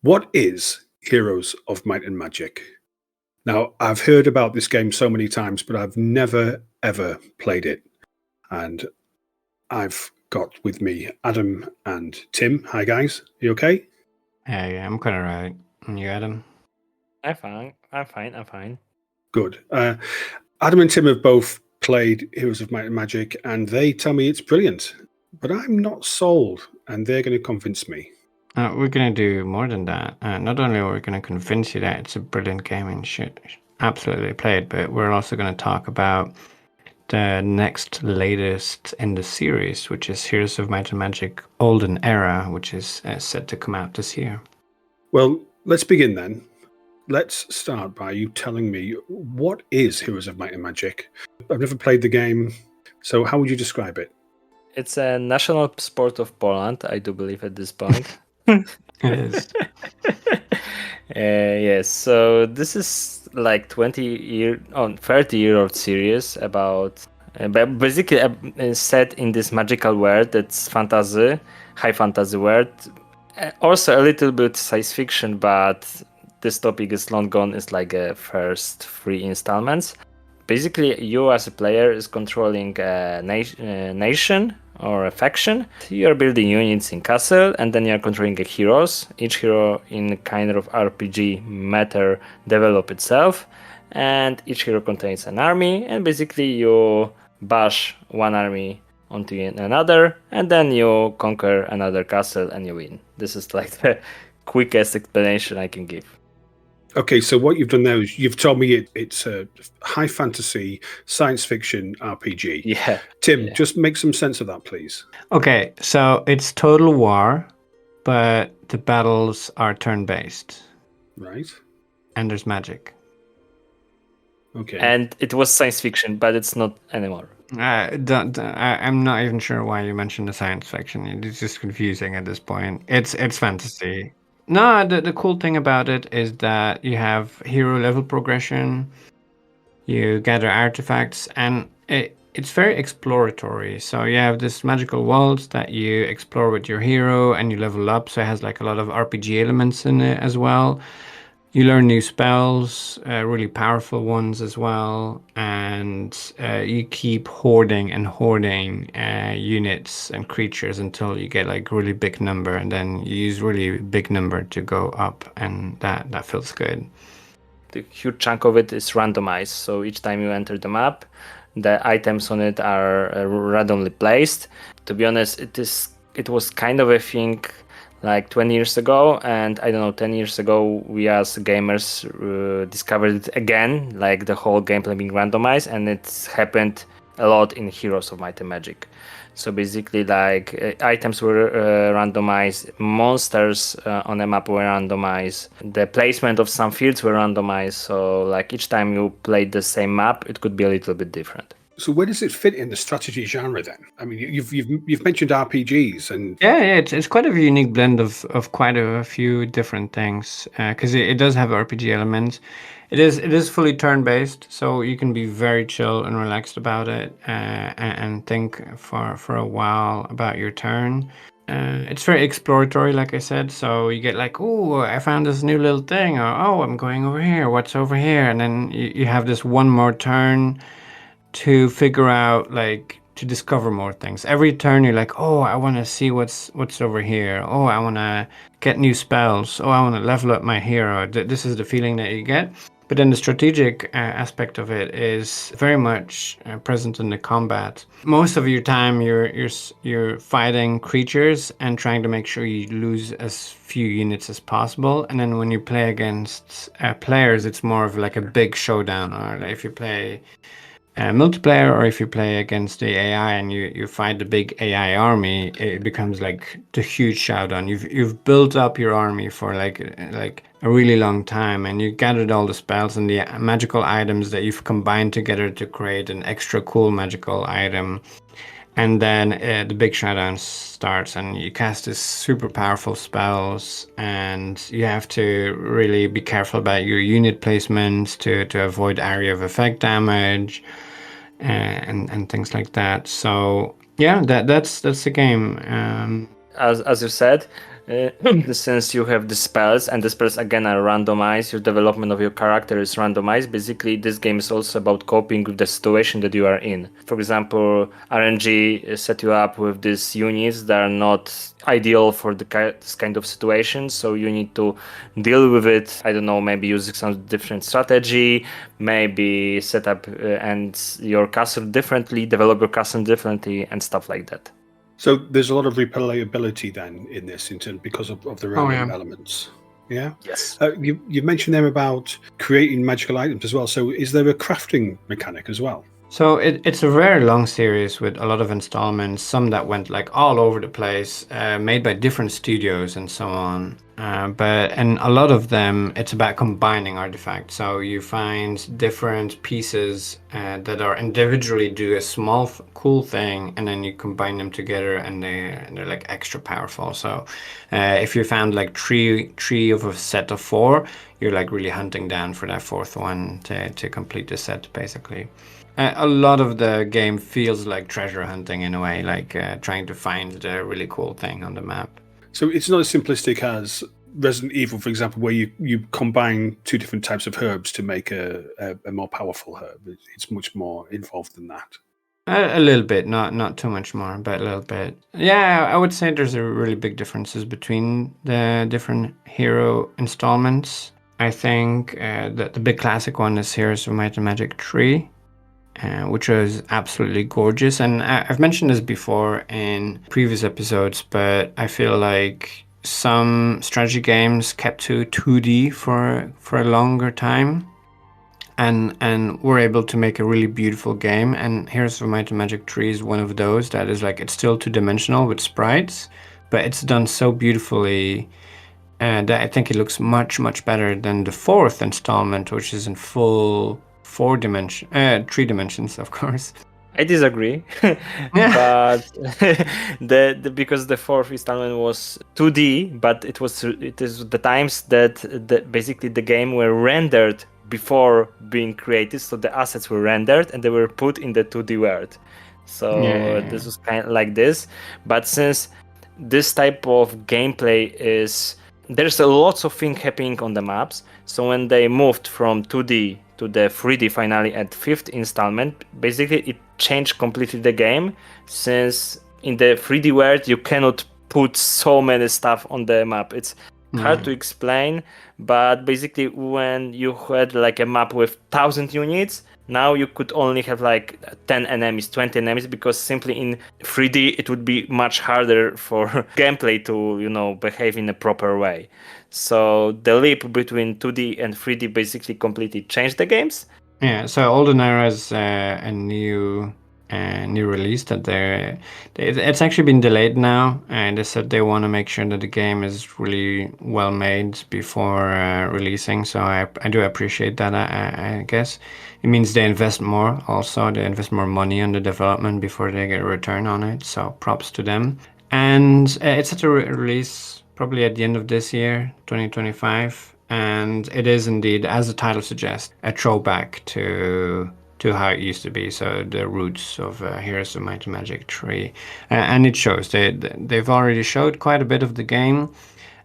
What is Heroes of Might and Magic? Now, I've heard about this game so many times, but I've never ever played it. And I've got with me Adam and Tim. Hi, guys. You okay? Yeah, I'm kind of right. And you, Adam? I'm fine. I'm fine. Good. Adam and Tim have both played Heroes of Might and Magic, and they tell me it's brilliant. But I'm not sold, and they're going to convince me. We're going to do more than that. Not only are we going to convince you that it's a brilliant game and should absolutely play it, but we're also going to talk about the next latest in the series, which is Heroes of Might and Magic Olden Era, which is set to come out this year. Well, let's begin then. Let's start by you telling me, what is Heroes of Might and Magic? I've never played the game, so how would you describe it? It's a national sport of Poland, I do believe at this point. It is. Yes, so this is like 30-year-old series about basically set in this magical world that's fantasy, high fantasy world. Also a little bit science fiction, but this topic is long gone. It's like a first 3 installments. Basically, you as a player is controlling a nation or a faction. You're building units in castle, and then you're controlling the heroes. Each hero in kind of RPG matter develop itself, and each hero contains an army, and basically you bash one army onto another, and then you conquer another castle and you win. This is like the quickest explanation I can give. Okay, so what you've done now is you've told me it's a high fantasy science fiction RPG. Yeah. Tim, just make some sense of that, please. Okay, so it's Total War, but the battles are turn-based. Right. And there's magic. Okay. And it was science fiction, but it's not anymore. I'm not even sure why you mentioned the science fiction. It's just confusing at this point. It's fantasy. No, the cool thing about it is that you have hero level progression, you gather artifacts, and it's very exploratory. So you have this magical world that you explore with your hero and you level up. So it has like a lot of RPG elements in it as well. You learn new spells, really powerful ones as well, and you keep hoarding units and creatures until you get like really big number, and then you use really big number to go up, and that feels good. The huge chunk of it is randomized, so each time you enter the map, the items on it are randomly placed. To be honest, it was kind of a thing like 20 years ago, and I don't know, 10 years ago we as gamers discovered it again, like the whole gameplay being randomized, and it's happened a lot in Heroes of Might and Magic. So basically, like items were randomized, monsters on the map were randomized, the placement of some fields were randomized, so like each time you played the same map, it could be a little bit different. So where does it fit in the strategy genre then? I mean, you've mentioned RPGs and yeah, it's quite a unique blend of quite a few different things because it does have RPG elements. It is fully turn based, so you can be very chill and relaxed about it and think for a while about your turn. It's very exploratory, like I said. So you get like, oh, I found this new little thing, or oh, I'm going over here. What's over here? And then you have this one more turn to figure out, like, to discover more things. Every turn you're like, oh, I want to see what's over here. Oh, I want to get new spells. Oh, I want to level up my hero. This is the feeling that you get. But then the strategic aspect of it is very much present in the combat. Most of your time you're fighting creatures and trying to make sure you lose as few units as possible. And then when you play against players, it's more of like a big showdown. Or like if you play multiplayer, or if you play against the AI and you fight the big AI army, it becomes like the huge showdown. You've built up your army for like a really long time, and you gathered all the spells and the magical items that you've combined together to create an extra cool magical item. And then the big showdown starts, and you cast these super powerful spells, and you have to really be careful about your unit placements to avoid area of effect damage and things like that. So yeah, that's the game. As you said, since you have the spells, and the spells again are randomized, your development of your character is randomized. Basically, this game is also about coping with the situation that you are in. For example, RNG set you up with these units that are not ideal for this kind of situation, so you need to deal with it. I don't know, maybe using some different strategy, maybe set up and your castle differently, develop your castle differently, and stuff like that. So there's a lot of replayability then in this, because of the random elements. Yeah. Yes. You mentioned there about creating magical items as well. So is there a crafting mechanic as well? So it's a very long series with a lot of installments, some that went like all over the place, made by different studios and so on. And a lot of them, it's about combining artifacts. So you find different pieces that are individually do a small cool thing, and then you combine them together, and they're like extra powerful. So if you found like three of a set of 4, you're like really hunting down for that 4th one to complete the set, basically. A lot of the game feels like treasure hunting in a way, like trying to find the really cool thing on the map. So it's not as simplistic as Resident Evil, for example, where you combine 2 different types of herbs to make a more powerful herb. It's much more involved than that. A little bit, not too much more, but a little bit. Yeah, I would say there's a really big differences between the different hero installments. I think that the big classic one is Heroes of Might and Magic 3. Which was absolutely gorgeous. And I've mentioned this before in previous episodes, but I feel like some strategy games kept to 2D for a longer time and were able to make a really beautiful game. And Heroes of Might and Magic 3 is one of those that is like, it's still 2-dimensional with sprites, but it's done so beautifully. And I think it looks much, much better than the 4th installment, which is in full 3 dimensions, of course. I disagree, but because the 4th installment was 2D, but it is the times that basically the game were rendered before being created, so the assets were rendered and they were put in the 2D world. So this was kind of like this, but since this type of gameplay there's a lots of things happening on the maps, so when they moved from 2D to the 3D finally at 5th installment, basically it changed completely the game, since in the 3D world you cannot put so many stuff on the map. It's hard to explain, but basically when you had like a map with 1,000 units, now you could only have like 10 enemies, 20 enemies, because simply in 3D it would be much harder for gameplay to, behave in a proper way. So the leap between 2D and 3D basically completely changed the games. Yeah, so Olden Era is a new release that it's actually been delayed now, and they said they want to make sure that the game is really well made before releasing. So I do appreciate that. I guess it means they invest more. Also, they invest more money on the development before they get a return on it. So props to them. And it's set to release probably at the end of this year, 2025. And it is indeed, as the title suggests, a throwback to how it used to be. So the roots of Heroes of Might and Magic 3. And it shows. They've already showed quite a bit of the game.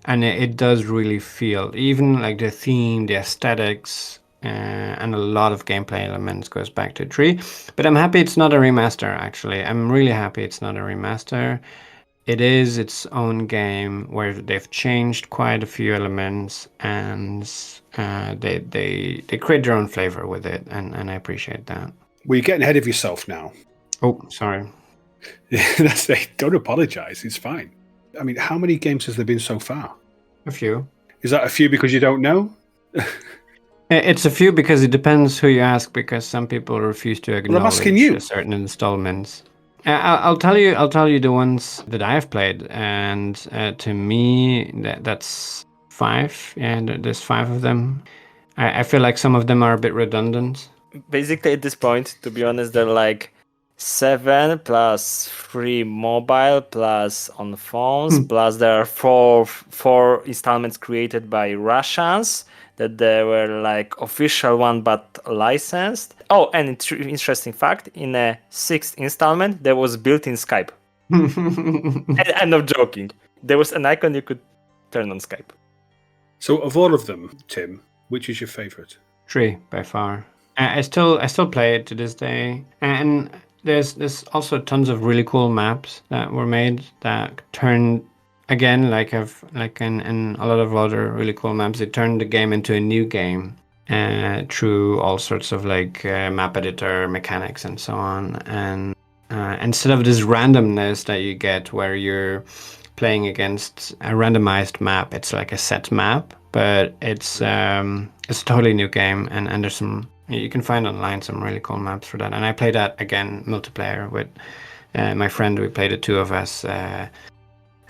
And it does really feel, even like the theme, the aesthetics, and a lot of gameplay elements goes back to 3. But I'm happy it's not a remaster, actually. I'm really happy it's not a remaster. It is its own game where they've changed quite a few elements, and they create their own flavor with it, and I appreciate that. Well, you're getting ahead of yourself now. Oh, sorry. Don't apologize. It's fine. I mean, how many games has there been so far? A few. Is that a few because you don't know? It's a few because it depends who you ask, because some people refuse to acknowledge I'm asking you. certain installments. I'll tell you the ones that I've played, and to me that's 5. Yeah, there's 5 of them. I feel like some of them are a bit redundant. Basically, at this point, to be honest, they're like 7 plus 3 mobile plus on phones, plus there are four installments created by Russians that they were like official one but licensed. Oh, and interesting fact, in a 6th installment there was built-in Skype. And I'm not joking. There was an icon you could turn on Skype. So, of all of them, Tim, which is your favorite? 3 by far. I still play it to this day, and there's also tons of really cool maps that were made that turn again like in a lot of other really cool maps. They turn the game into a new game through all sorts of like map editor mechanics and so on. And instead of this randomness that you get where you're playing against a randomized map, it's like a set map, but it's a totally new game, and there's some, you can find online some really cool maps for that. And I played that again multiplayer with my friend. We played the two of us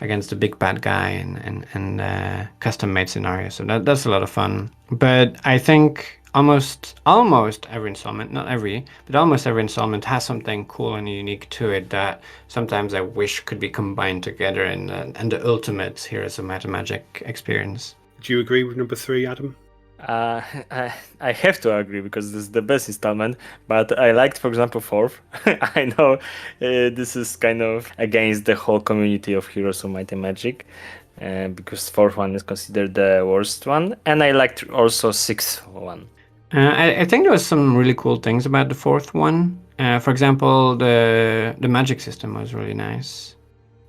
against the big bad guy and custom made scenarios. So that's a lot of fun. But I think almost every installment, not every, but almost every installment has something cool and unique to it that sometimes I wish could be combined together in the ultimate Heroes of Might and Magic experience. Do you agree with number 3, Adam? I have to agree because this is the best installment, but I liked, for example, 4th. I know this is kind of against the whole community of Heroes of Might and Magic, because 4th one is considered the worst one, and I liked also 6th one. I think there was some really cool things about the 4th one. For example, the magic system was really nice.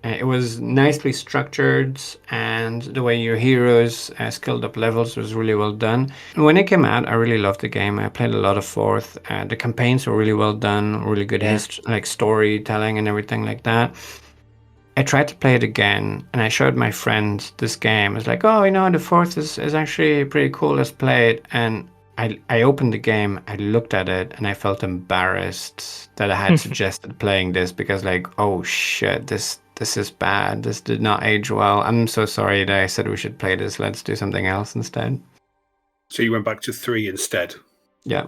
It was nicely structured, and the way your heroes skilled up levels was really well done. And when it came out, I really loved the game. I played a lot of 4th. The campaigns were really well done, really good like storytelling and everything like that. I tried to play it again, and I showed my friend this game. I was like, oh, the 4th is actually pretty cool. Let's play it. And I opened the game, I looked at it, and I felt embarrassed that I had suggested playing this because, like, oh shit, this is bad. This did not age well. I'm so sorry that I said we should play this. Let's do something else instead. So you went back to 3 instead? Yeah.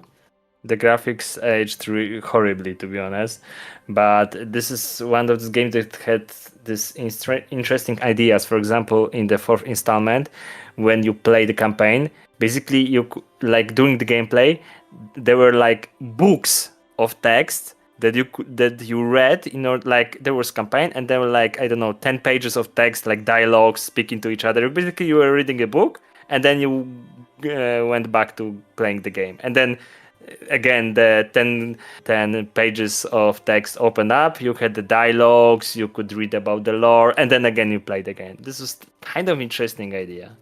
The graphics aged horribly, to be honest. But this is one of the games that had this interesting ideas. For example, in the 4th installment, when you play the campaign, basically you like during the gameplay, there were like books of text that you read. Like there was campaign, and there were like, I don't know, 10 pages of text, like dialogues speaking to each other. Basically, you were reading a book, and then you went back to playing the game, and then again the 10 pages of text opened up. You had the dialogues, you could read about the lore, and then again you played again. This was kind of interesting idea.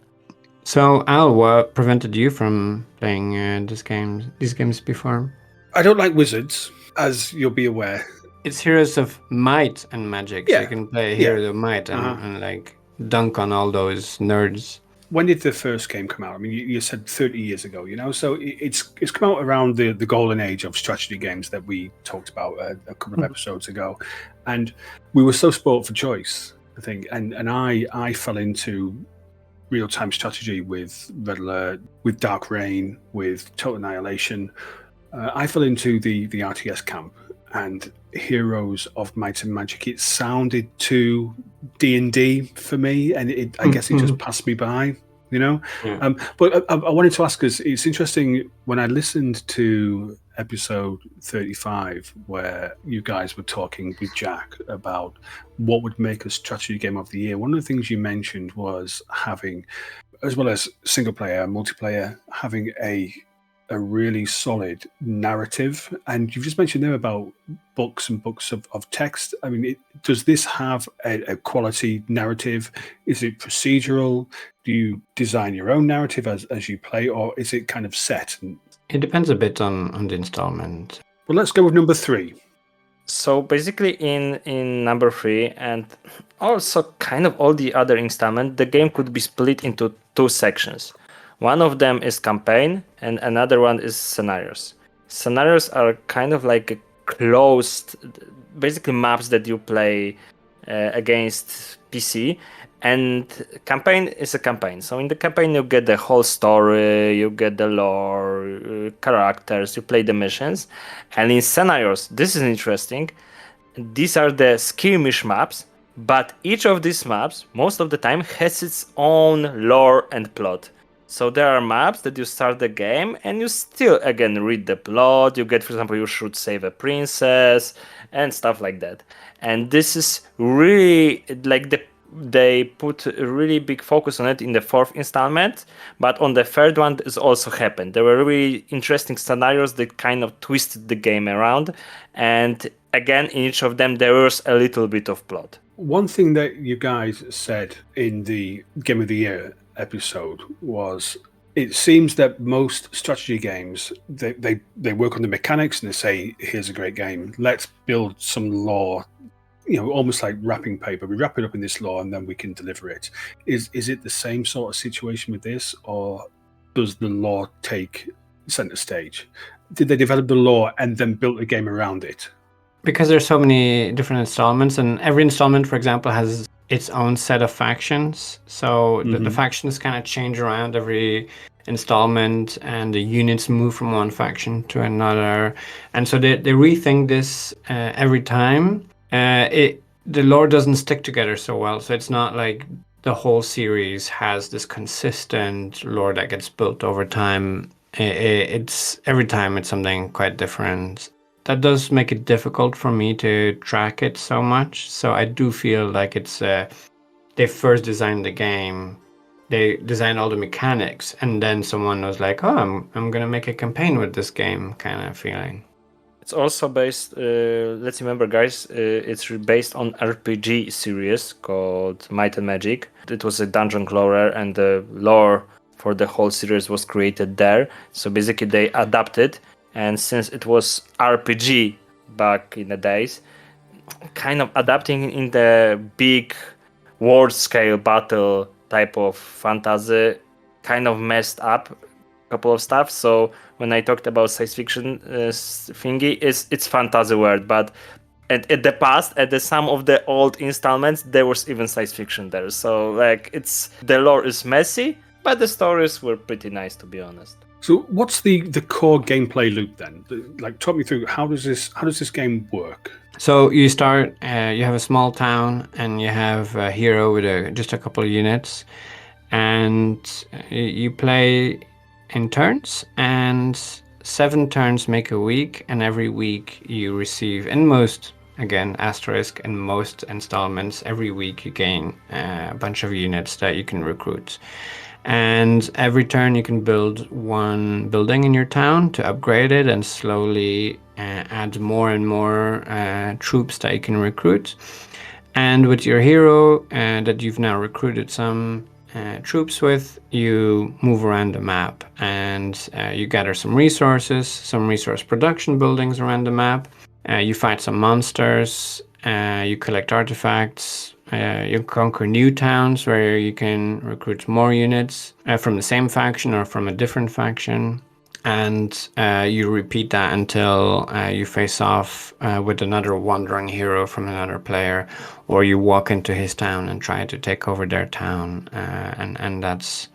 So Al, what prevented you from playing these games before? I don't like wizards, as you'll be aware. It's Heroes of Might and Magic, so you can play Heroes of Might and like dunk on all those nerds. When did the first game come out? I mean, you said 30 years ago, so it's come out around the golden age of strategy games that we talked about a couple of episodes ago, and we were so spoilt for choice, I think, and I fell into real-time strategy with Red Alert, with Dark Reign, with Total Annihilation. I fell into the RTS camp, and Heroes of Might and Magic, it sounded too D&D for me, and I guess it just passed me by, Yeah. But I wanted to ask us, it's interesting, when I listened to episode 35, where you guys were talking with Jack about what would make a strategy game of the year, one of the things you mentioned was having, as well as single player, multiplayer, having a really solid narrative. And you've just mentioned there about books and books of text. I mean, does this have a quality narrative? Is it procedural? Do you design your own narrative as you play, or is it kind of set? It depends a bit on the installment. Well, let's go with number 3. So basically in number 3, and also kind of all the other installments, the game could be split into 2 sections. One of them is campaign, and another one is scenarios. Scenarios are kind of like a closed, basically maps that you play against PC, and campaign is a campaign. So in the campaign you get the whole story, you get the lore, characters, you play the missions. And in scenarios, this is interesting, these are the skirmish maps, but each of these maps, most of the time, has its own lore and plot. So there are maps that you start the game and you still, again, read the plot. You get, for example, you should save a princess and stuff like that. And this is really like they put a really big focus on it in the fourth installment, but on the third one this also happened. There were really interesting scenarios that kind of twisted the game around, and again in each of them there was a little bit of plot. One thing that you guys said in the Game of the Year episode was it seems that most strategy games, they work on the mechanics and they say, here's a great game, let's build some lore, almost like wrapping paper. We wrap it up in this lore and then we can deliver it. Is it the same sort of situation with this, or does the lore take center stage? Did they develop the lore and then build a game around it? Because there's so many different installments, and every installment, for example, has its own set of factions. So the factions kind of change around every installment, and the units move from one faction to another. And so they rethink this every time. The lore doesn't stick together so well. So it's not like the whole series has this consistent lore that gets built over time. It's every time it's something quite different. That does make it difficult for me to track it so much. So I do feel like it's they first designed the game, they designed all the mechanics, and then someone was like, "Oh, I'm gonna make a campaign with this game," kind of feeling. It's also based. Let's remember, guys. It's based on RPG series called Might and Magic. It was a dungeon crawler, and the lore for the whole series was created there. So basically, they adapted. And since it was RPG back in the days, kind of adapting in the big world scale battle type of fantasy kind of messed up a couple of stuff. So when I talked about science fiction thingy, it's fantasy world, but at the past, at some of the old installments, there was even science fiction there. So like the lore is messy, but the stories were pretty nice, to be honest. So what's the core gameplay loop then? Like, talk me through how does this game work? So you start, you have a small town, and you have a hero with just a couple of units, and you play in turns, and 7 turns make a week, and every week you receive, in most, again, asterisk, in most installments, every week you gain a bunch of units that you can recruit. And every turn you can build one building in your town to upgrade it and slowly add more and more troops that you can recruit. And with your hero that you've now recruited some troops with, you move around the map, and you gather some resource production buildings around the map. You fight some monsters, you collect artifacts, you conquer new towns where you can recruit more units from the same faction or from a different faction. And you repeat that until you face off with another wandering hero from another player, or you walk into his town and try to take over their town. And that's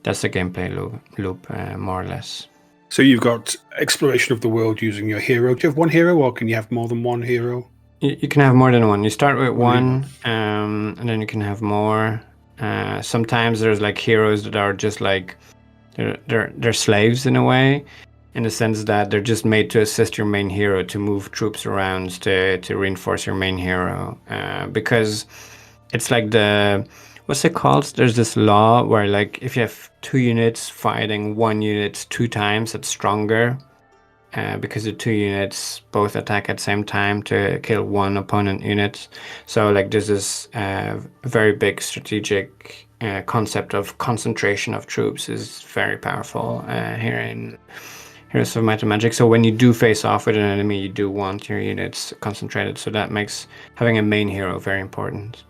the gameplay loop more or less. So you've got exploration of the world using your hero. Do you have one hero, or can you have more than one hero? You can have more than one. You start with one, and then you can have more. Sometimes there's like heroes that are just like they're slaves in a way, in the sense that they're just made to assist your main hero to move troops around to reinforce your main hero. Because it's like what's it called? There's this law where like if you have 2 units fighting 1 unit 2 times, it's stronger. Because the 2 units both attack at the same time to kill 1 opponent unit. So like there's this very big strategic concept of concentration of troops is very powerful here in Heroes of Might and Magic. So when you do face off with an enemy, you do want your units concentrated. So that makes having a main hero very important.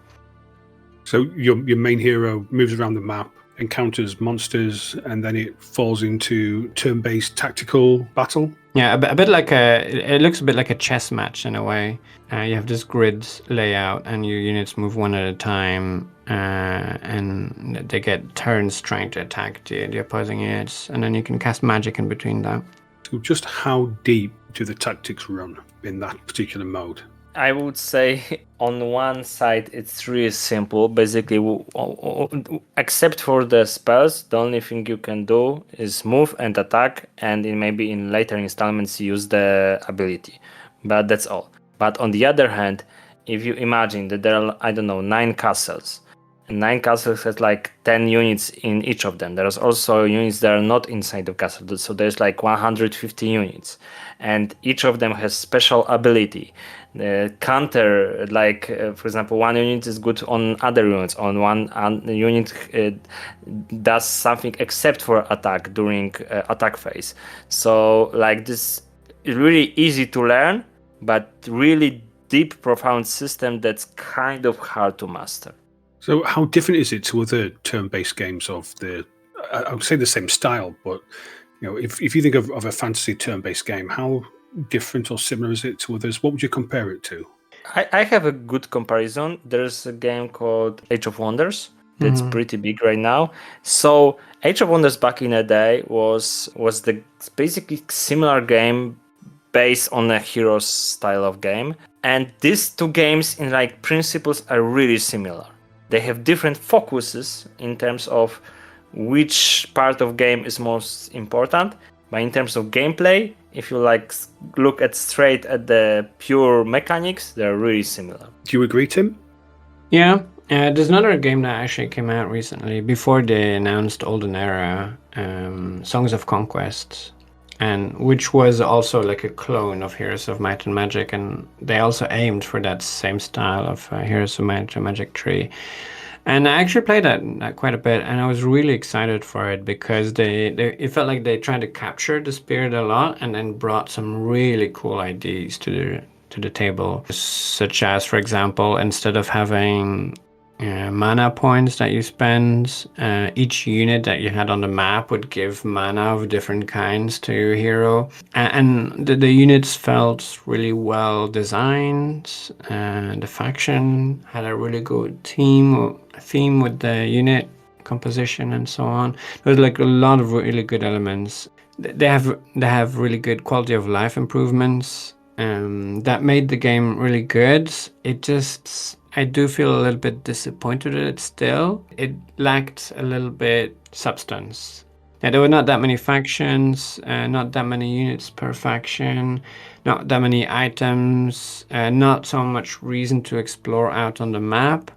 So your main hero moves around the map, encounters monsters, and then it falls into turn-based tactical battle. Yeah, a bit like it looks a bit like a chess match in a way. You have this grid layout, and your units move one at a time, and they get turns trying to attack the opposing units, and then you can cast magic in between that. So just how deep do the tactics run in that particular mode? I would say on one side it's really simple. Basically, except for the spells, the only thing you can do is move and attack, and maybe in later installments use the ability. But that's all. But on the other hand, if you imagine that there are, 9 castles, 9 castles has like 10 units in each of them. There's also units that are not inside the castle, so there's like 150 units, and each of them has special ability. The counter, like for example, one unit is good on other units. On one unit does something except for attack during attack phase. So like this is really easy to learn, but really deep, profound system that's kind of hard to master. So how different is it to other turn-based games of I would say the same style, but if you think of a fantasy turn-based game, how different or similar is it to others? What would you compare it to? I have a good comparison. There's a game called Age of Wonders that's pretty big right now. So Age of Wonders back in the day was the basically similar game based on a Heroes style of game. And these two games in like principles are really similar. They have different focuses in terms of which part of game is most important. But in terms of gameplay, if you like look straight at the pure mechanics, they're really similar. Do you agree, Tim? Yeah, there's another game that actually came out recently before they announced Olden Era, Songs of Conquest, and which was also like a clone of Heroes of Might and Magic, and they also aimed for that same style of Heroes of Might and Magic 3. And I actually played that quite a bit, and I was really excited for it because it felt like they tried to capture the spirit a lot, and then brought some really cool ideas to the table, such as, for example, instead of having mana points that you spend, each unit that you had on the map would give mana of different kinds to your hero, and the units felt really well designed, and the faction had a really good theme with the unit composition and so on. There's like a lot of really good elements. They have really good quality of life improvements that made the game really good. I do feel a little bit disappointed with it still. It lacked a little bit substance. Yeah, there were not that many factions, not that many units per faction, not that many items, not so much reason to explore out on the map.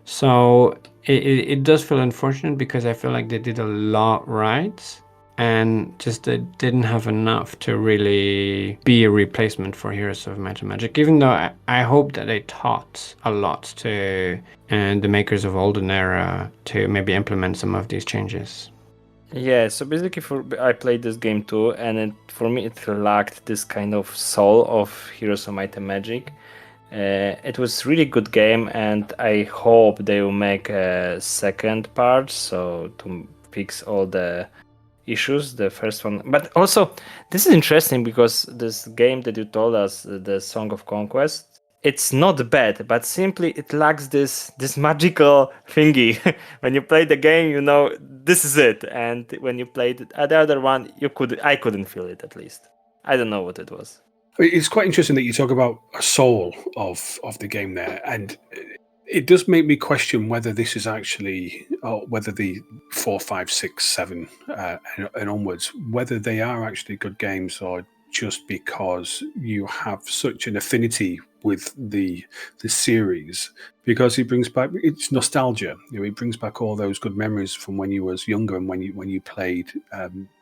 So it does feel unfortunate because I feel like they did a lot right, and just they didn't have enough to really be a replacement for Heroes of Might and Magic, even though I hope that they taught a lot to the makers of Olden Era to maybe implement some of these changes. Yeah, so basically I played this game too, and for me it lacked this kind of soul of Heroes of Might and Magic. It was really good game, and I hope they will make a second part, so to fix all the issues, the first one. But also, this is interesting because this game that you told us, the Song of Conquest, it's not bad, but simply it lacks this magical thingy. When you play the game, you know this is it, and when you played the other one, I couldn't feel it, at least. I don't know what it was. It's quite interesting that you talk about a soul of the game there, and it does make me question whether this is actually, or whether the 4, 5, 6, 7 and onwards, whether they are actually good games, or just because you have such an affinity with the series, because it brings back, it's nostalgia. It brings back all those good memories from when you was younger and when you played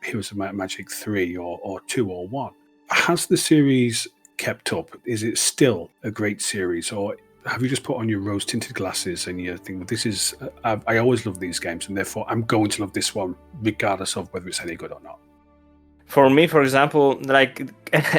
Heroes of Might and Magic 3 or 2 or 1. Has the series kept up? Is it still a great series, or have you just put on your rose-tinted glasses and you think, well, this is, I always love these games, and therefore I'm going to love this one regardless of whether it's any good or not? For me, for example, like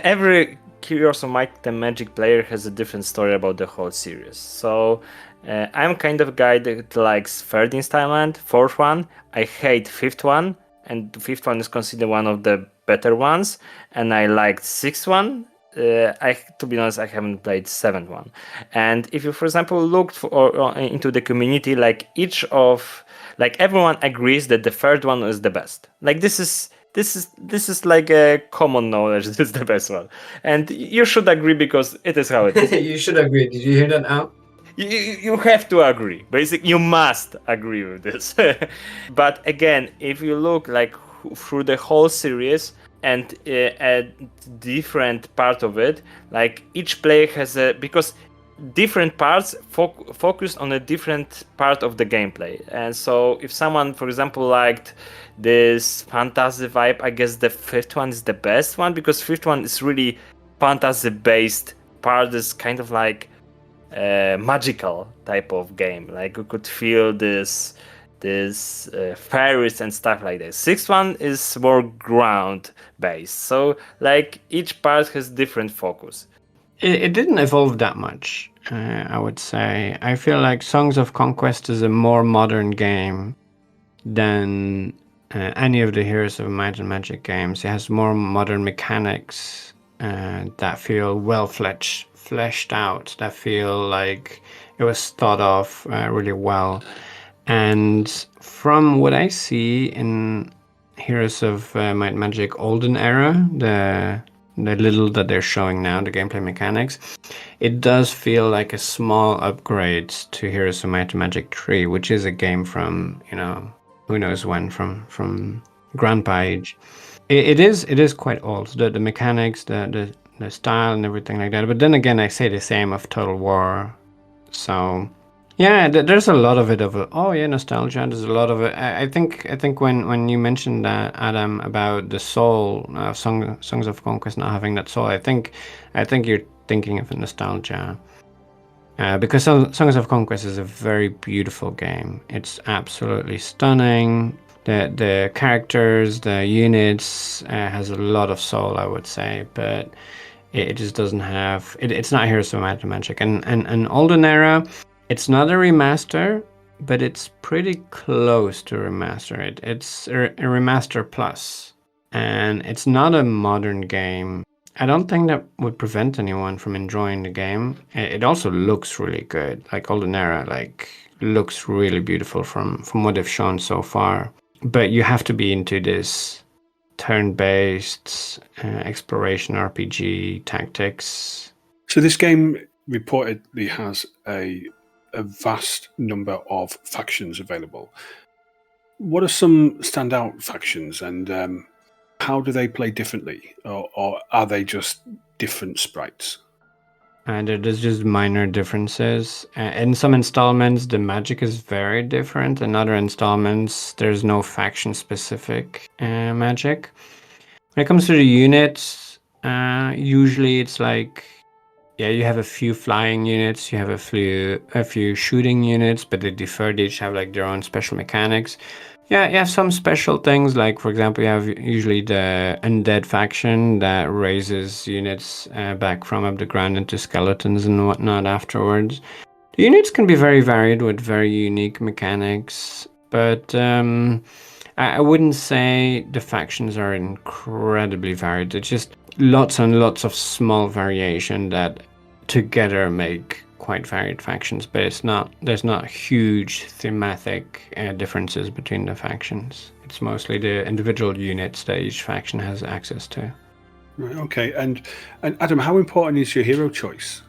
every Heroes of Might and Magic player has a different story about the whole series. So I'm kind of a guy that likes third installment, fourth one. I hate fifth one, and the fifth one is considered one of the better ones. And I liked sixth one. To be honest, I haven't played seventh one. And if you, for example, looked into the community, like everyone agrees that the third one is the best. Like this is like a common knowledge. This is the best one, and you should agree because it is how it is. You should agree. Did you hear that out? You have to agree. Basically, you must agree with this. But again, if you look like through the whole series and a different part of it, like each player has because different parts focused on a different part of the gameplay. And so if someone, for example, liked this fantasy vibe, I guess the fifth one is the best one, because fifth one is really fantasy based part, is kind of like magical type of game. Like you could feel this fairies and stuff like that. Sixth one is more ground based, so like each part has different focus. It didn't evolve that much, I would say. I feel like Songs of Conquest is a more modern game than any of the Heroes of Might and Magic games. It has more modern mechanics that feel well fleshed out, that feel like it was thought of really well. And from what I see in Heroes of Might and Magic Olden Era, the little that they're showing now, the gameplay mechanics, it does feel like a small upgrade to Heroes of Might and Magic 3, which is a game from, who knows when, from grandpa age. It is quite old. The mechanics, the style and everything like that. But then again, I say the same of Total War. So yeah, there's a lot of it. Nostalgia. There's a lot of it. I think when you mentioned that, Adam, about the soul, Songs of Conquest not having that soul, I think you're thinking of nostalgia. Because Songs of Conquest is a very beautiful game. It's absolutely stunning. The characters, the units, has a lot of soul, I would say, but it just doesn't have. It's not Heroes of Might and Magic. And Olden Era, it's not a remaster, but it's pretty close to remaster. It's a remaster plus, and it's not a modern game. I don't think that would prevent anyone from enjoying the game. It also looks really good. Like Olden Era, looks really beautiful from what they've shown so far. But you have to be into this turn-based exploration RPG tactics. So this game reportedly has a vast number of factions available. What are some standout factions, and how do they play differently, or are they just different sprites? There's just minor differences. In some installments, the magic is very different. In other installments, there's no faction-specific magic. When it comes to the units, usually it's like, you have a few flying units, you have a few shooting units, but they differ. They each have like their own special mechanics. Yeah, you have some special things, like for example, you have usually the undead faction that raises units back from up the ground into skeletons and whatnot afterwards. The units can be very varied with very unique mechanics, but I wouldn't say the factions are incredibly varied. It's just lots and lots of small variation that together make quite varied factions, but there's not huge thematic differences between the factions. It's mostly the individual units that each faction has access to. Right, okay, and Adam, how important is your hero choice?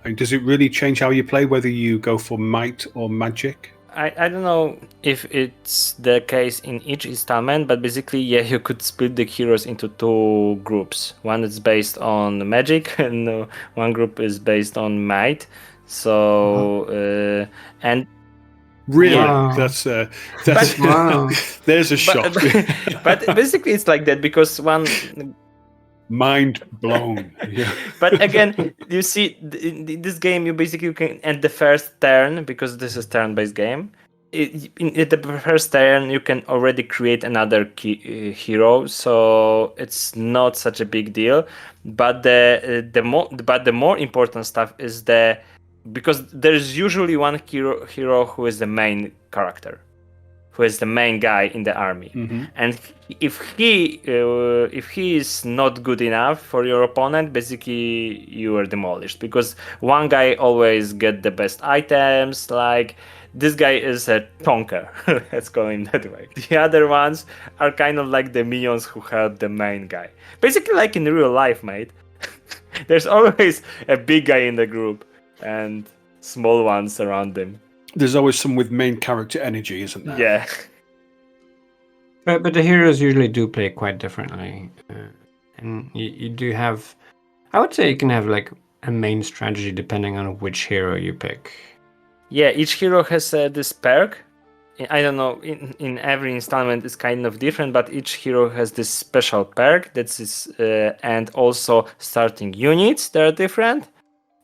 I mean, does it really change how you play, whether you go for might or magic? I don't know if it's the case in each installment, but basically, you could split the heroes into two groups. One is based on magic, and one group is based on might. So, and really, Wow. that's Wow. there's a shock. But basically, it's like that because one. Mind blown. Yeah. But again, you see, in this game, you basically can at the first turn, because this is turn-based game. At the first turn, you can already create another hero, so it's not such a big deal. But the more important stuff is because there's usually one hero who is the main character, who is the main guy in the army. Mm-hmm. And if he is not good enough for your opponent, basically you are demolished, because one guy always get the best items. Like, this guy is a tonker, let's call him that way. The other ones are kind of like the minions who help the main guy. Basically like in real life, mate. There's always a big guy in the group and small ones around him. There's always some with main character energy, isn't there? Yeah. But the heroes usually do play quite differently. And you do have, I would say you can have like a main strategy depending on which hero you pick. Yeah, each hero has this perk. I don't know, in every installment is kind of different, but each hero has this special perk that is, and also starting units that are different.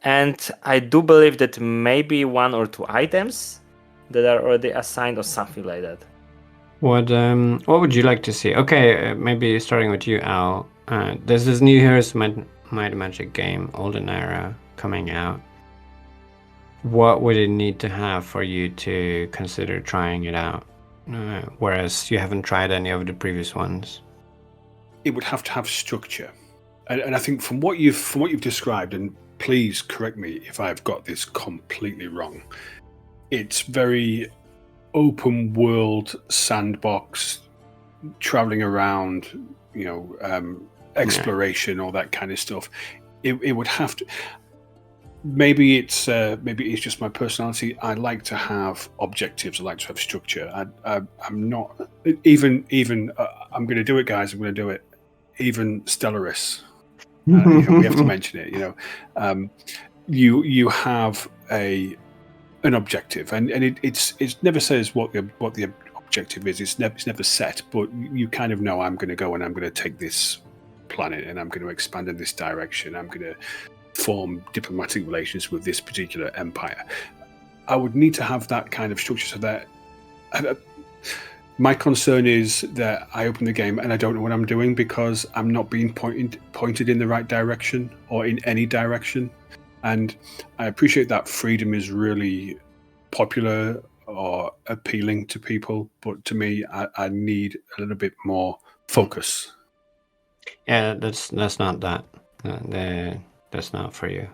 And I do believe that maybe 1 or 2 items that are already assigned or something like that. What would you like to see? Okay, maybe starting with you, Al. There's this new Heroes Might and Magic game, Olden Era, coming out. What would it need to have for you to consider trying it out? Whereas you haven't tried any of the previous ones. It would have to have structure, and I think from what you've described, and please correct me if I've got this completely wrong. It's very open world sandbox, traveling around, exploration, all that kind of stuff. It would have to. Maybe it's just my personality. I like to have objectives. I like to have structure. I'm not even. I'm going to do it, guys. I'm going to do it. Even Stellaris. We have to mention it. You have an objective, and it never says what the objective is. It's never set, but you kind of know I'm going to go and I'm going to take this planet and I'm going to expand in this direction. I'm going to form diplomatic relations with this particular empire. I would need to have that kind of structure so that my concern is that I open the game and I don't know what I'm doing because I'm not being pointed in the right direction or in any direction. And I appreciate that freedom is really popular or appealing to people, but to me, I need a little bit more focus. Yeah, that's not that. That's not for you.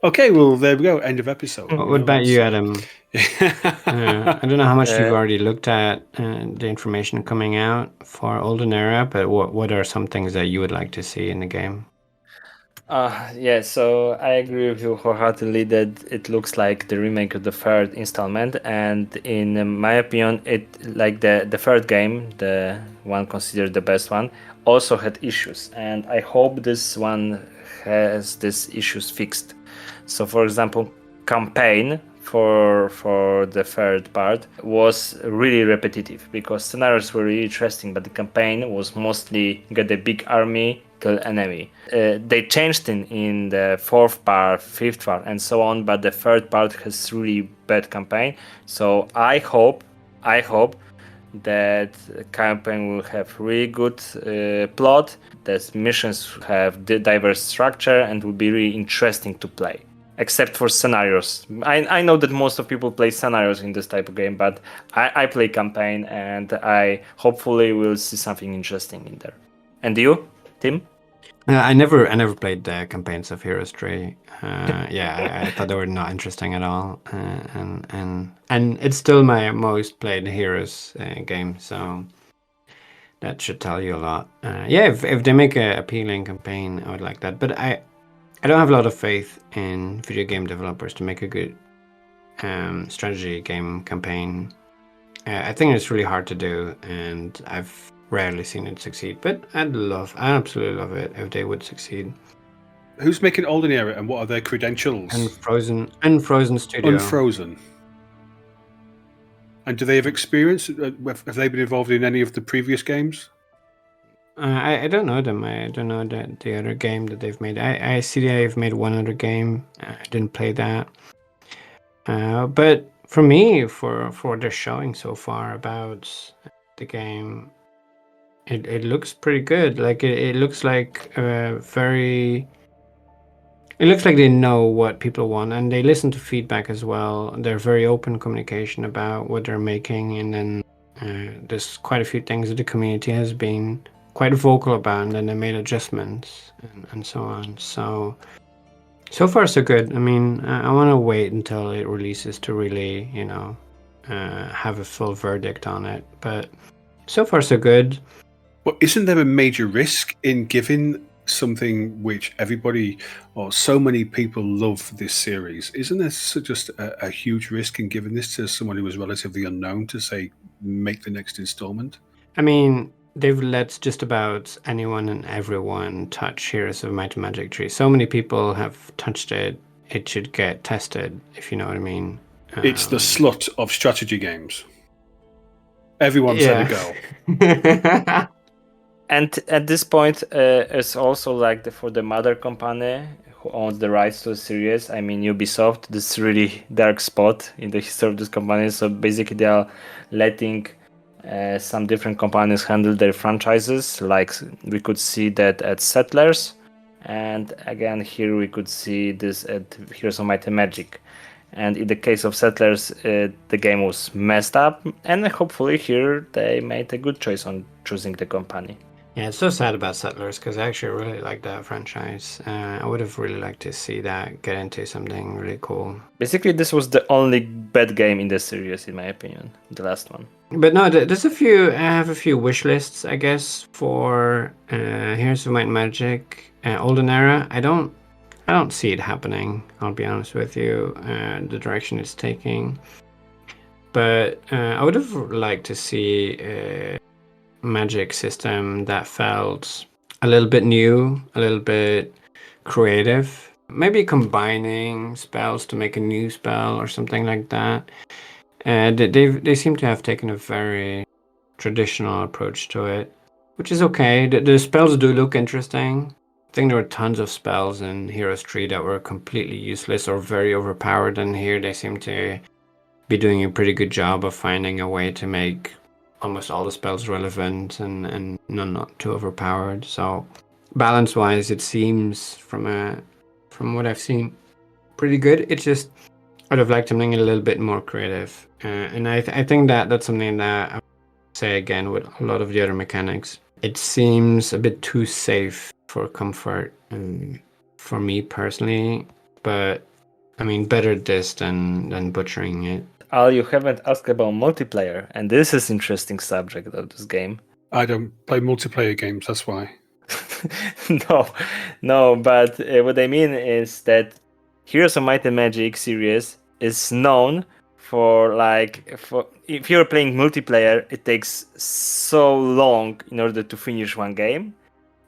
Okay, well, there we go. End of episode. What about you, Adam? I don't know how much you've already looked at the information coming out for Olden Era, but what are some things that you would like to see in the game? Yeah, so I agree with you wholeheartedly that it looks like the remake of the third installment, and in my opinion, it like the third game, the one considered the best one, also had issues, and I hope this one has these issues fixed. So, for example, campaign for the third part was really repetitive because scenarios were really interesting, but the campaign was mostly get a big army, kill enemy. They changed in the fourth part, fifth part, and so on, but the third part has really bad campaign. So I hope that campaign will have really good plot, that missions have diverse structure, and will be really interesting to play. Except for scenarios. I know that most of people play scenarios in this type of game, but I play campaign, and I hopefully will see something interesting in there. And you, Tim? I never played the campaigns of Heroes 3. I thought they were not interesting at all, and it's still my most played Heroes game, so that should tell you a lot. If they make an appealing campaign, I would like that. But I don't have a lot of faith in video game developers to make a good strategy game campaign. I think it's really hard to do, and I've rarely seen it succeed. But I absolutely love it if they would succeed. Who's making Olden Era, and what are their credentials? Unfrozen Studio. Unfrozen. And do they have experience? Have they been involved in any of the previous games? I don't know them. I don't know the other game that they've made. I see they've made one other game. I didn't play that. But for me, for what they're showing so far about the game, it looks pretty good. Like it looks like it looks like they know what people want, and they listen to feedback as well. They're very open communication about what they're making, and then there's quite a few things that the community has been quite vocal about, and then they made adjustments and so on. So far so good. I mean, I want to wait until it releases to really, have a full verdict on it. But so far so good. Well, isn't there a major risk in giving something which everybody or so many people love this series? Isn't there just a huge risk in giving this to someone who is relatively unknown to say, make the next installment? I mean, they've let just about anyone and everyone touch Heroes of Might and Magic 3. So many people have touched it. It should get tested, if you know what I mean. It's the slut of strategy games. Everyone's had a go. And at this point, it's also like for the mother company who owns the rights to the series. I mean, Ubisoft. This is really dark spot in the history of this company. So basically, they are letting some different companies handle their franchises. Like we could see that at Settlers, and again here we could see this at Heroes of Might and Magic. And in the case of Settlers, the game was messed up, and hopefully here they made a good choice on choosing the company. Yeah, it's so sad about Settlers because I actually really like that franchise. I would have really liked to see that get into something really cool. Basically, this was the only bad game in the series, in my opinion, the last one. But no, there's a few. I have a few wish lists, I guess, for Heroes of Might and Magic, Olden Era. I don't see it happening. I'll be honest with you. The direction it's taking, but I would have liked to see a magic system that felt a little bit new, a little bit creative. Maybe combining spells to make a new spell or something like that. They seem to have taken a very traditional approach to it, which is okay. The spells do look interesting. I think there were tons of spells in Heroes 3 that were completely useless or very overpowered, and here they seem to be doing a pretty good job of finding a way to make almost all the spells relevant and none not too overpowered. So balance-wise, it seems from what I've seen, pretty good. It's just I'd have liked something a little bit more creative, and I think that's something that I would say again with a lot of the other mechanics. It seems a bit too safe for comfort, for me personally. But I mean, better this than butchering it. Al, you haven't asked about multiplayer, and this is interesting subject of this game. I don't play multiplayer games, that's why. No, but what I mean is that Heroes of Might and Magic series is known for if you're playing multiplayer, it takes so long in order to finish one game,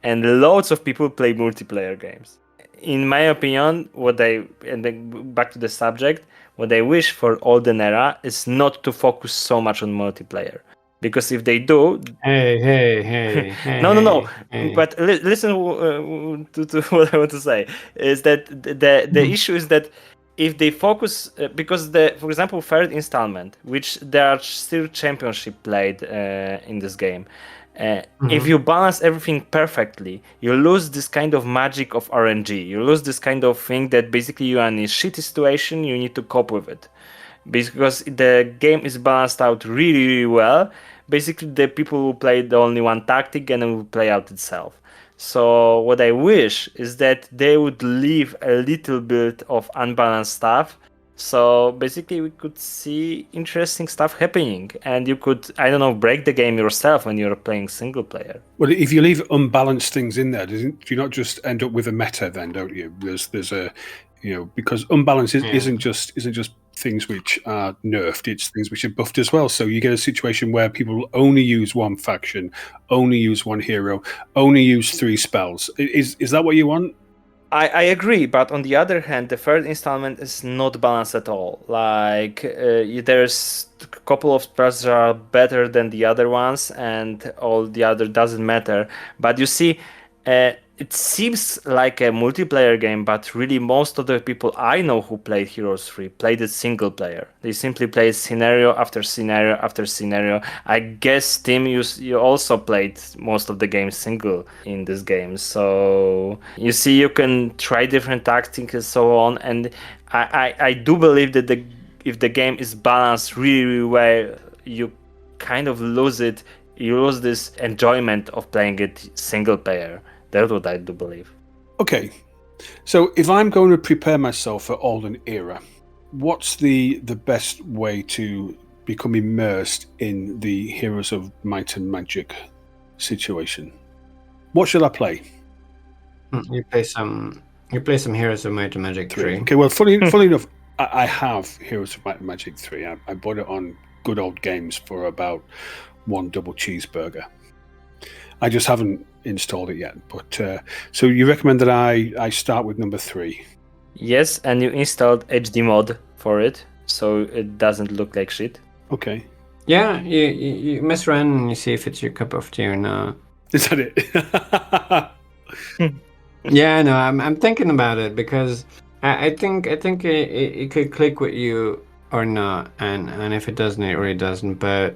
and loads of people play multiplayer games. In my opinion, and then back to the subject, what I wish for Olden Era is not to focus so much on multiplayer. Because if they do... Hey. No. Hey. But listen to what I want to say. Is that the issue is that if they focus... because, for example, third installment, which there are still championship played in this game, if you balance everything perfectly, you lose this kind of magic of RNG. You lose this kind of thing that basically you are in a shitty situation, you need to cope with it. Because the game is balanced out really, really well. Basically, the people will play the only one tactic and it will play out itself. So what I wish is that they would leave a little bit of unbalanced stuff. So basically, we could see interesting stuff happening, and you could, I don't know, break the game yourself when you're playing single player. Well, if you leave unbalanced things in there, do you not just end up with a meta then, don't you? There's a, because unbalance isn't just things which are nerfed; it's things which are buffed as well. So you get a situation where people only use one faction, only use one hero, only use 3 spells. Is that what you want? I agree, but on the other hand, the third installment is not balanced at all. There's a couple of spells that are better than the other ones, and all the other doesn't matter. But you see, it seems like a multiplayer game, but really most of the people I know who played Heroes 3 played it single player. They simply played scenario after scenario after scenario. I guess, Tim, you also played most of the games single in this game. So you see, you can try different tactics and so on. And I do believe that if the game is balanced really, really well, you kind of lose it. You lose this enjoyment of playing it single player. That's what I do believe. Okay, so if I'm going to prepare myself for Olden Era, what's the best way to become immersed in the Heroes of Might and Magic situation? What should I play? You play some Heroes of Might and Magic 3. Okay, well, funny enough, I have Heroes of Might and Magic 3. I bought it on Good Old Games for about 1 double cheeseburger. I just haven't installed it yet. But so you recommend that I start with number 3? Yes, and you installed HD mod for it, so it doesn't look like shit. Okay. Yeah, you mess around and you see if it's your cup of tea or not. Is that it? Yeah, no, I'm thinking about it because I think it could click with you or not, and if it doesn't, it really doesn't. But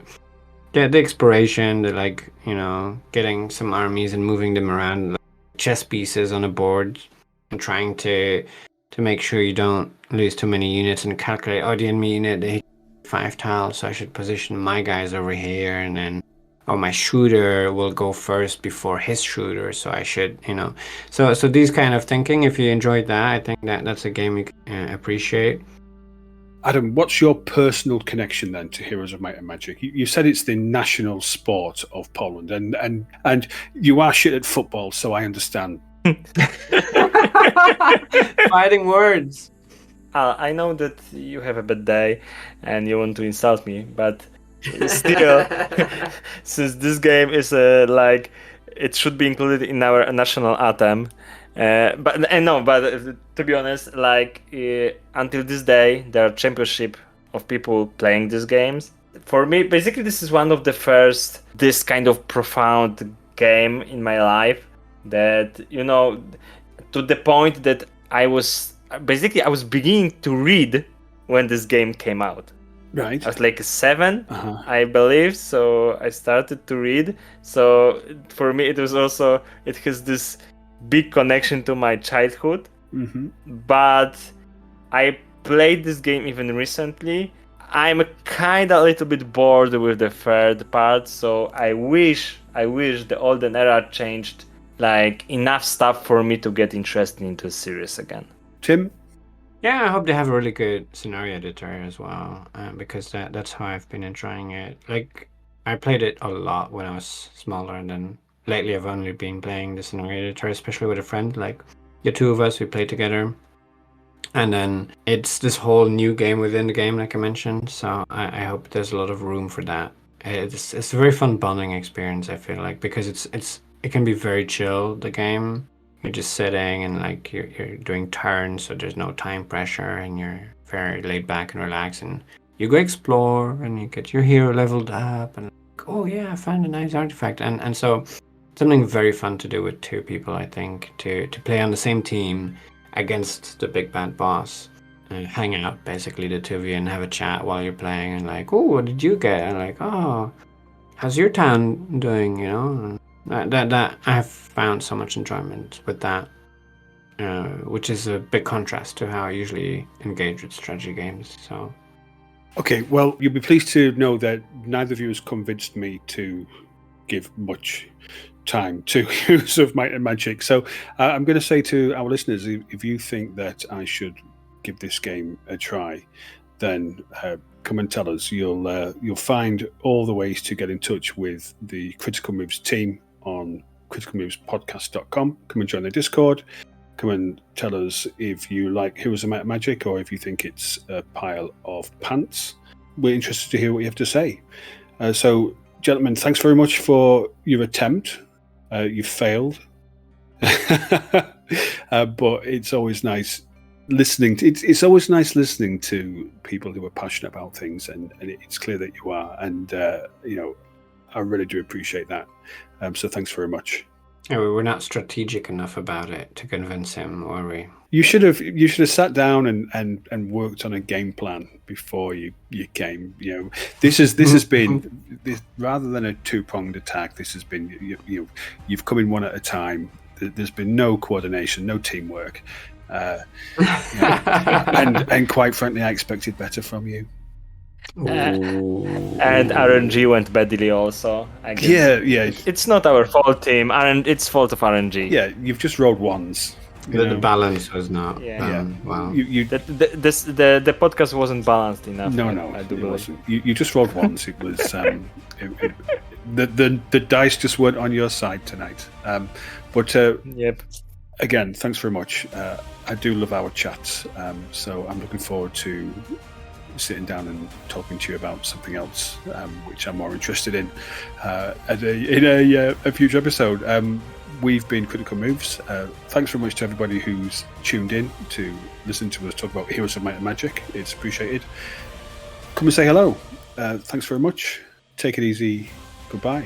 yeah, the exploration, the like, getting some armies and moving them around like chess pieces on a board, and trying to make sure you don't lose too many units and calculate. Oh, the enemy unit they hit 5 tiles, so I should position my guys over here, and then my shooter will go first before his shooter, so I should, So these kind of thinking, if you enjoyed that, I think that's a game you can appreciate. Adam, what's your personal connection then to Heroes of Might and Magic? You said it's the national sport of Poland, and you are shit at football, so I understand. Fighting words. I know that you have a bad day and you want to insult me, but still, since this game is like it should be included in our national anthem, but to be honest, like until this day, there are championship of people playing these games. For me, basically, this is one of the first this kind of profound game in my life that to the point that I was beginning to read when this game came out. Right. I was like 7, I believe, so I started to read. So for me, it has this big connection to my childhood. Mm-hmm. But I played this game even recently. I'm kind of a little bit bored with the third part, so I wish the Olden Era changed like enough stuff for me to get interested into the series again. Tim? Yeah, I hope they have a really good scenario editor as well, because that's how I've been enjoying it. Like, I played it a lot when I was smaller, and then lately I've only been playing the scenario editor, especially with a friend. Like, the two of us, we play together. And then it's this whole new game within the game, like I mentioned. So I hope there's a lot of room for that. It's a very fun bonding experience, I feel like, because it can be very chill, the game. You're just sitting and like you're doing turns, so there's no time pressure, and you're very laid back and relaxed, and you go explore and you get your hero leveled up, and like, oh yeah, I found a nice artifact, and so something very fun to do with 2 people, I think, to play on the same team against the big bad boss, and hang out basically the 2 of you and have a chat while you're playing, and like, oh, what did you get? And like, oh, how's your town doing? That I have found so much enjoyment with that, which is a big contrast to how I usually engage with strategy games. So, okay, well, you'll be pleased to know that neither of you has convinced me to give much time to Heroes of Might and Magic. So I'm going to say to our listeners, if you think that I should give this game a try, then come and tell us. You'll find all the ways to get in touch with the Critical Moves team on criticalmovespodcast.com. Come and join the Discord. Come and tell us if you like Heroes of Might and Magic or if you think it's a pile of pants. We're interested to hear what you have to say. So, gentlemen, thanks very much for your attempt. You failed. But it's always nice listening. It's always nice listening to people who are passionate about things, and it's clear that you are. And, I really do appreciate that. So thanks very much. Yeah, we're not strategic enough about it to convince him, were we? You should have sat down and worked on a game plan before you came. This has been rather than a 2-pronged attack. This has been you've come in one at a time. There's been no coordination, no teamwork, and quite frankly, I expected better from you. And RNG went badly also. I guess. Yeah. It's not our fault, team. It's fault of RNG. Yeah, you've just rolled ones. The balance was not. Wow. The podcast wasn't balanced enough. No, it wasn't. You just rolled ones. It was the dice just weren't on your side tonight. Yep. Again, thanks very much. I do love our chats, so I'm looking forward to sitting down and talking to you about something else, which I'm more interested in a future episode. We've been Critical Moves. Thanks very much to everybody who's tuned in to listen to us talk about Heroes of Might and Magic. It's appreciated. Come and say hello. Thanks very much. Take it easy. Goodbye.